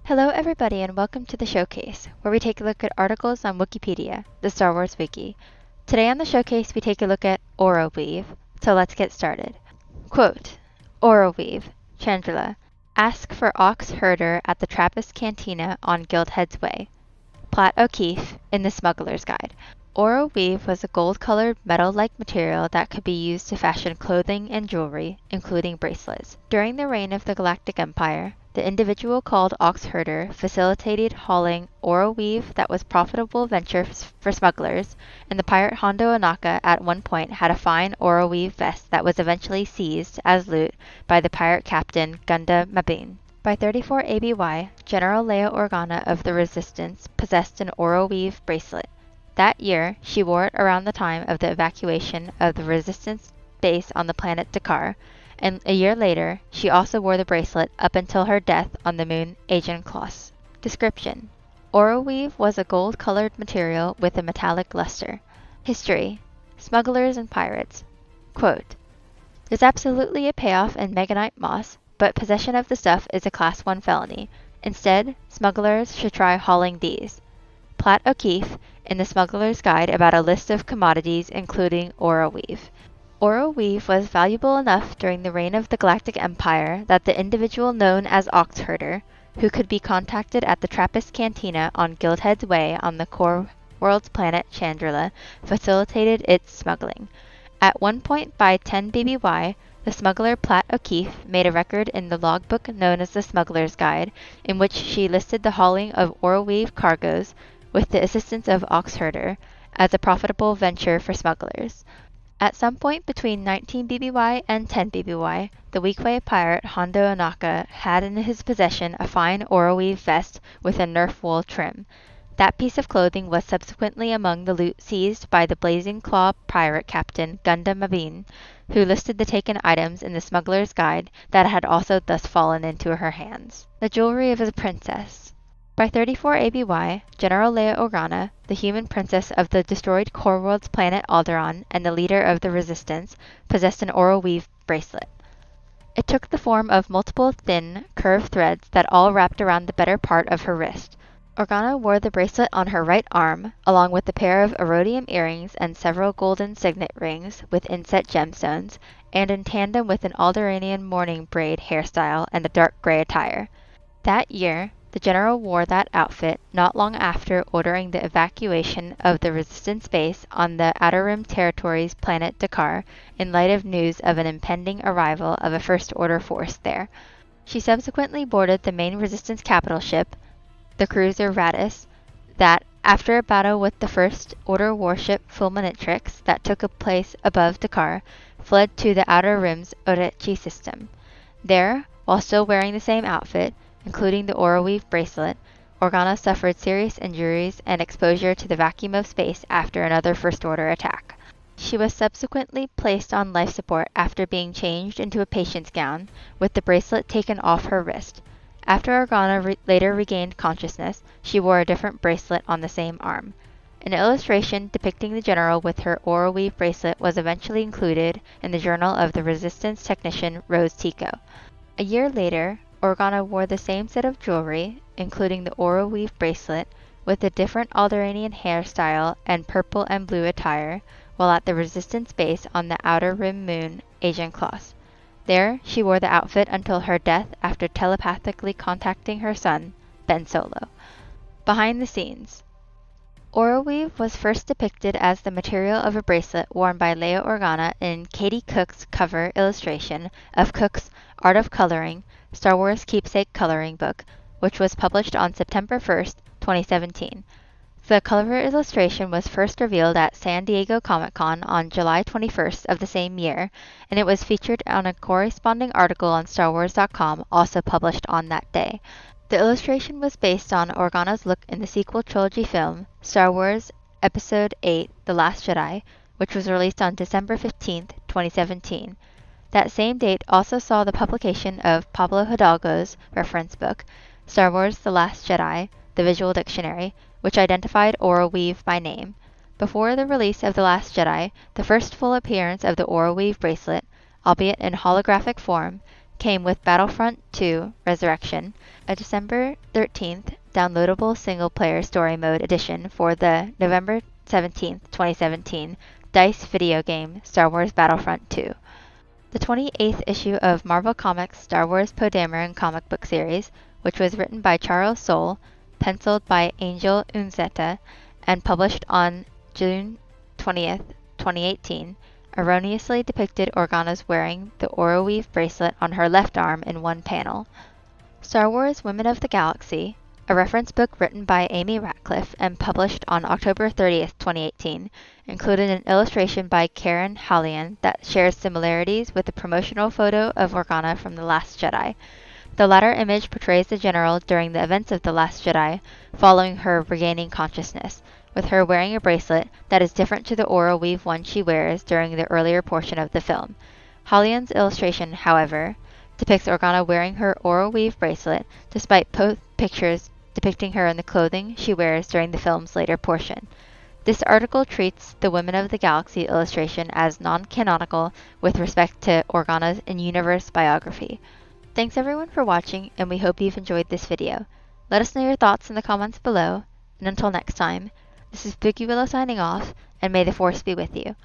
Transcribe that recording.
Hello everybody and welcome to the Showcase, where we take a look at articles on Wookieepedia, the Star Wars wiki. Today on the Showcase we take a look at Oro-weave, so let's get started. Quote, Oro-weave, Chandrila, ask for Ox Herder at the Trappist Cantina on Guildhead's Way. Platt O'Keefe in the Smuggler's Guide. Oro-weave was a gold-colored metal-like material that could be used to fashion clothing and jewelry, including bracelets. During the reign of the Galactic Empire, the individual called Ox Herder facilitated hauling Oro-weave that was profitable venture for smugglers, and the pirate Hondo Ohnaka at one point had a fine Oro-weave vest that was eventually seized as loot by the pirate captain Gunda Mabin. By 34 ABY, General Leia Organa of the Resistance possessed an Oro-weave bracelet. That year, she wore it around the time of the evacuation of the Resistance base on the planet Dakar, and a year later, she also wore the bracelet up until her death on the moon Aegon Kloss. Description: Oro-weave was a gold-colored material with a metallic luster. History: Smugglers and pirates. Quote, there's absolutely a payoff in Meganite moss, but possession of the stuff is a Class 1 felony. Instead, smugglers should try hauling these. Platt O'Keefe in the Smuggler's Guide about a list of commodities including Oro-weave. Oro-weave was valuable enough during the reign of the Galactic Empire that the individual known as Ox Herder, who could be contacted at the Trappist Cantina on Guildhead's Way on the core world's planet Chandrila, facilitated its smuggling. At one point by 10 BBY, the smuggler Platt O'Keefe made a record in the logbook known as the Smuggler's Guide, in which she listed the hauling of Oro-weave cargoes, with the assistance of Ox Herder, as a profitable venture for smugglers. At some point between 19 BBY and 10 BBY, the Wookieepedia pirate Hondo Ohnaka had in his possession a fine Oro-weave vest with a nerf wool trim. That piece of clothing was subsequently among the loot seized by the Blazing Claw pirate captain Gunda Mabin, who listed the taken items in the Smuggler's Guide that had also thus fallen into her hands. The jewelry of a princess. By 34 ABY, General Leia Organa, the human princess of the destroyed core world's planet Alderaan and the leader of the Resistance, possessed an Oro-weave bracelet. It took the form of multiple thin, curved threads that all wrapped around the better part of her wrist. Organa wore the bracelet on her right arm, along with a pair of iridium earrings and several golden signet rings with inset gemstones, and in tandem with an Alderaanian mourning braid hairstyle and a dark gray attire. That year, the general wore that outfit not long after ordering the evacuation of the Resistance base on the Outer Rim Territories planet Dakar in light of news of an impending arrival of a First Order force there. She subsequently boarded the main Resistance capital ship, the cruiser Radis, that, after a battle with the First Order warship Fulminatrix that took place above Dakar, fled to the Outer Rim's Orechi system. There, while still wearing the same outfit, including the Oro-weave bracelet, Organa suffered serious injuries and exposure to the vacuum of space after another First Order attack. She was subsequently placed on life support after being changed into a patient's gown, with the bracelet taken off her wrist. After Organa later regained consciousness, she wore a different bracelet on the same arm. An illustration depicting the general with her Oro-weave bracelet was eventually included in the journal of the Resistance technician Rose Tico. A year later, Organa wore the same set of jewelry, including the Oro-weave bracelet, with a different Alderaanian hairstyle and purple and blue attire, while at the Resistance base on the Outer Rim moon Aegon Kloss. There, she wore the outfit until her death after telepathically contacting her son, Ben Solo. Behind the scenes. Oro-weave was first depicted as the material of a bracelet worn by Leia Organa in Katie Cook's cover illustration of Cook's Art of Coloring, Star Wars Keepsake Coloring Book, which was published on September 1st, 2017. The cover illustration was first revealed at San Diego Comic-Con on July 21st of the same year, and it was featured on a corresponding article on StarWars.com also published on that day. The illustration was based on Organa's look in the sequel trilogy film, Star Wars Episode VIII The Last Jedi, which was released on December 15th, 2017. That same date also saw the publication of Pablo Hidalgo's reference book, Star Wars The Last Jedi, The Visual Dictionary, which identified Oro-weave by name. Before the release of The Last Jedi, the first full appearance of the Oro-weave bracelet, albeit in holographic form, came with Battlefront 2 Resurrection, a December 13th downloadable single-player story mode edition for the November 17th, 2017 DICE video game Star Wars Battlefront 2. The 28th issue of Marvel Comics' Star Wars Poe Dameron comic book series, which was written by Charles Soule, penciled by Angel Unzeta, and published on June 20th, 2018, erroneously depicted Organa's wearing the Oro-weave bracelet on her left arm in one panel. Star Wars Women of the Galaxy, a reference book written by Amy Ratcliffe and published on October 30th, 2018, included an illustration by Karen Hallian that shares similarities with the promotional photo of Organa from The Last Jedi. The latter image portrays the general during the events of The Last Jedi, following her regaining consciousness, with her wearing a bracelet that is different to the Oro-weave one she wears during the earlier portion of the film. Hallian's illustration, however, depicts Organa wearing her Oro-weave bracelet, despite both pictures depicting her in the clothing she wears during the film's later portion. This article treats the Women of the Galaxy illustration as non-canonical with respect to Organa's in-universe biography. Thanks everyone for watching, and we hope you've enjoyed this video. Let us know your thoughts in the comments below, and until next time, this is Wookieepedia signing off, and may the Force be with you.